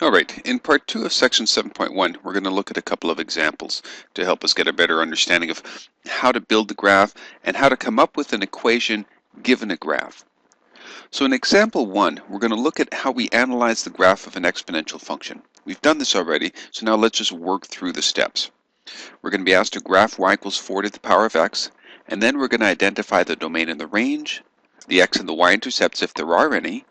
Alright, in part 2 of section 7.1, we're going to look at a couple of examples to help us get a better understanding of how to build the graph and how to come up with an equation given a graph. So in example 1, we're going to look at how we analyze the graph of an exponential function. We've done this already, so now let's just work through the steps. We're going to be asked to graph y equals 4 to the power of x, and then we're going to identify the domain and the range, the x and the y-intercepts if there are any,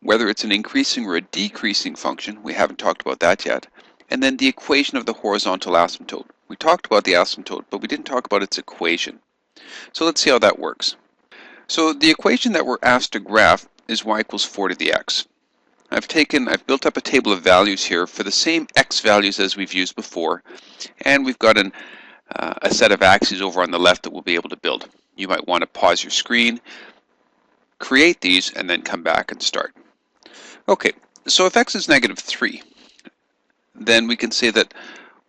whether it's an increasing or a decreasing function, we haven't talked about that yet, and then the equation of the horizontal asymptote. We talked about the asymptote, but we didn't talk about its equation. So let's see how that works. So the equation that we're asked to graph is y equals 4 to the x. I've built up a table of values here for the same x values as we've used before, and we've got a set of axes over on the left that we'll be able to build. You might want to pause your screen, create these, and then come back and start. Okay, so if x is negative 3, then we can say that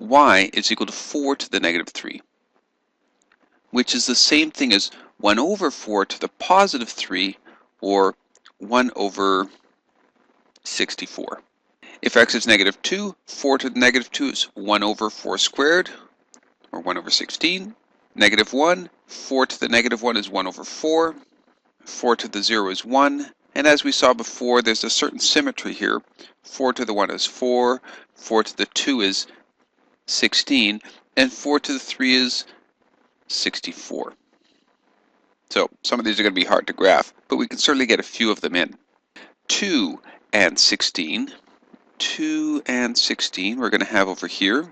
y is equal to 4 to the negative 3, which is the same thing as 1 over 4 to the positive 3, or 1 over 64. If x is negative 2, 4 to the negative 2 is 1 over 4 squared, or 1 over 16. Negative 1, 4 to the negative 1 is 1 over 4. 4 to the 0 is 1. And as we saw before, there's a certain symmetry here. 4 to the 1 is 4, 4 to the 2 is 16, and 4 to the 3 is 64. So some of these are going to be hard to graph, but we can certainly get a few of them in. 2 and 16. 2 and 16 we're going to have over here.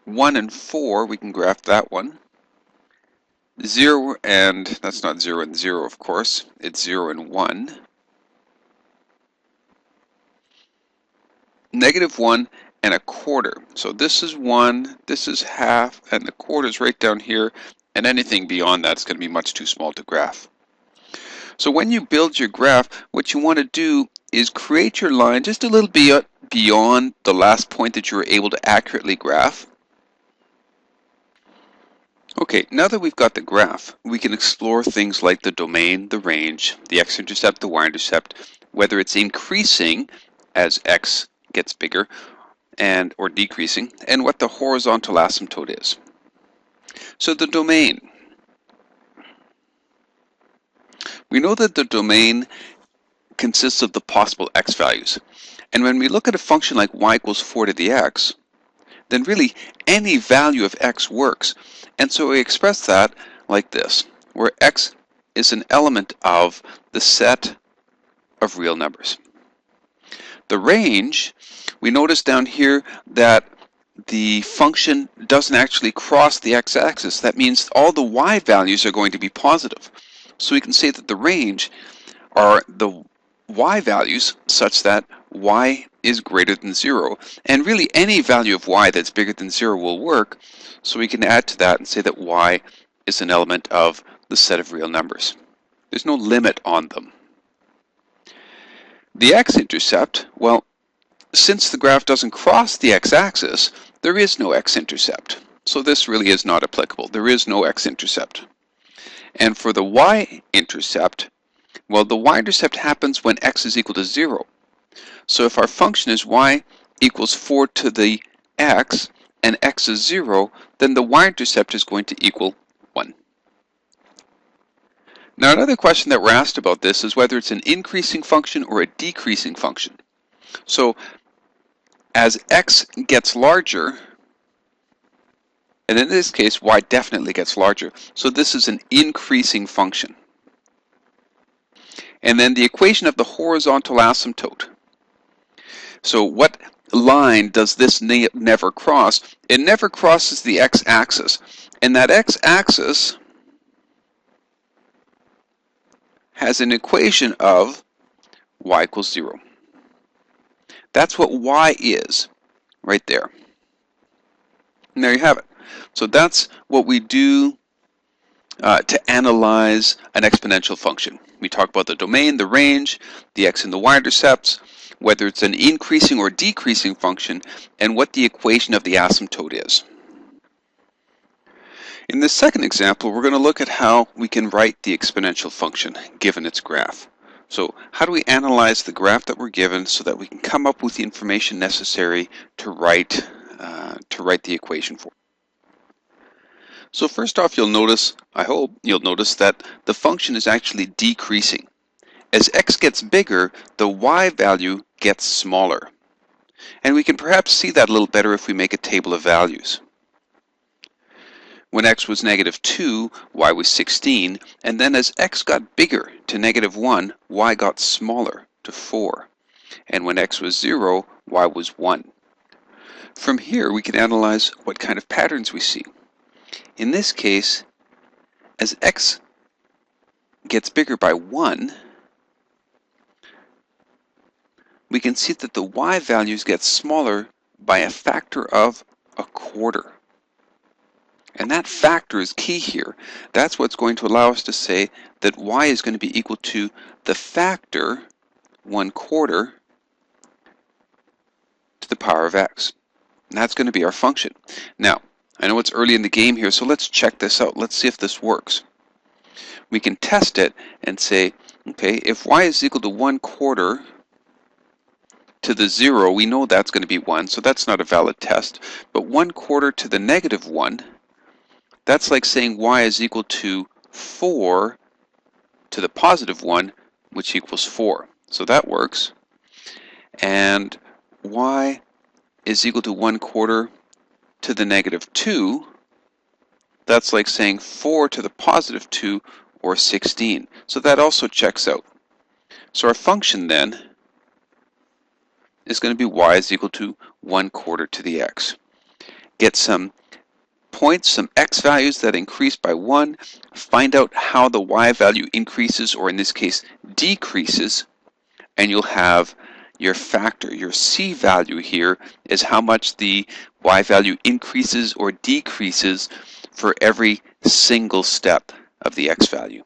1 and 4, we can graph that one. 0 and, that's not 0 and 0 of course, it's 0 and 1. Negative 1 and a quarter. So this is 1, this is half, and the quarter is right down here, and anything beyond that is going to be much too small to graph. So when you build your graph, what you want to do is create your line just a little bit beyond the last point that you were able to accurately graph. Okay, now that we've got the graph, we can explore things like the domain, the range, the x-intercept, the y-intercept, whether it's increasing as x gets bigger or decreasing, and what the horizontal asymptote is. So the domain. We know that the domain consists of the possible x values. And when we look at a function like y equals 4 to the x, then really any value of x works. And so we express that like this, where x is an element of the set of real numbers. The range, we notice down here that the function doesn't actually cross the x-axis. That means all the y values are going to be positive. So we can say that the range are the y values such that y is greater than 0. And really any value of y that's bigger than 0 will work. So we can add to that and say that y is an element of the set of real numbers. There's no limit on them. The x-intercept, well, since the graph doesn't cross the x-axis, there is no x-intercept. So this really is not applicable. There is no x-intercept. And for the y-intercept, well, the y-intercept happens when x is equal to 0. So if our function is y equals 4 to the x, and x is 0, then the y-intercept is going to equal 1. Now another question that we're asked about this is whether it's an increasing function or a decreasing function. So as x gets larger, and in this case y definitely gets larger, so this is an increasing function. And then the equation of the horizontal asymptote. So what line does this never cross? It never crosses the x-axis, and that x-axis has an equation of y equals 0. That's what y is right there. And there you have it. So that's what we do to analyze an exponential function. We talk about the domain, the range, the x and the y-intercepts, whether it's an increasing or decreasing function, and what the equation of the asymptote is. In this second example, we're going to look at how we can write the exponential function given its graph. So how do we analyze the graph that we're given so that we can come up with the information necessary to write the equation for? So first off, you'll notice, I hope, you'll notice that the function is actually decreasing. As x gets bigger, the y value gets smaller. And we can perhaps see that a little better if we make a table of values. When x was -2, y was 16, and then as x got bigger to -1, y got smaller to 4. And when x was 0, y was 1. From here, we can analyze what kind of patterns we see. In this case, as x gets bigger by 1, we can see that the y values get smaller by a factor of 1/4. And that factor is key here. That's what's going to allow us to say that y is going to be equal to the factor 1/4 to the power of x. And that's going to be our function. Now, I know it's early in the game here, so let's check this out. Let's see if this works. We can test it and say, okay, if y is equal to 1/4 to the 0, we know that's going to be 1, so that's not a valid test. But 1/4 to the -1, that's like saying y is equal to 4 to the +1, which equals 4. So that works. And y is equal to 1/4 to the -2. That's like saying 4 to the +2, or 16. So that also checks out. So our function then is going to be y is equal to 1/4 to the x. Get some points, some x values that increase by 1, find out how the y value increases, or in this case decreases, and you'll have your factor. Your c value here is how much the y value increases or decreases for every single step of the x value.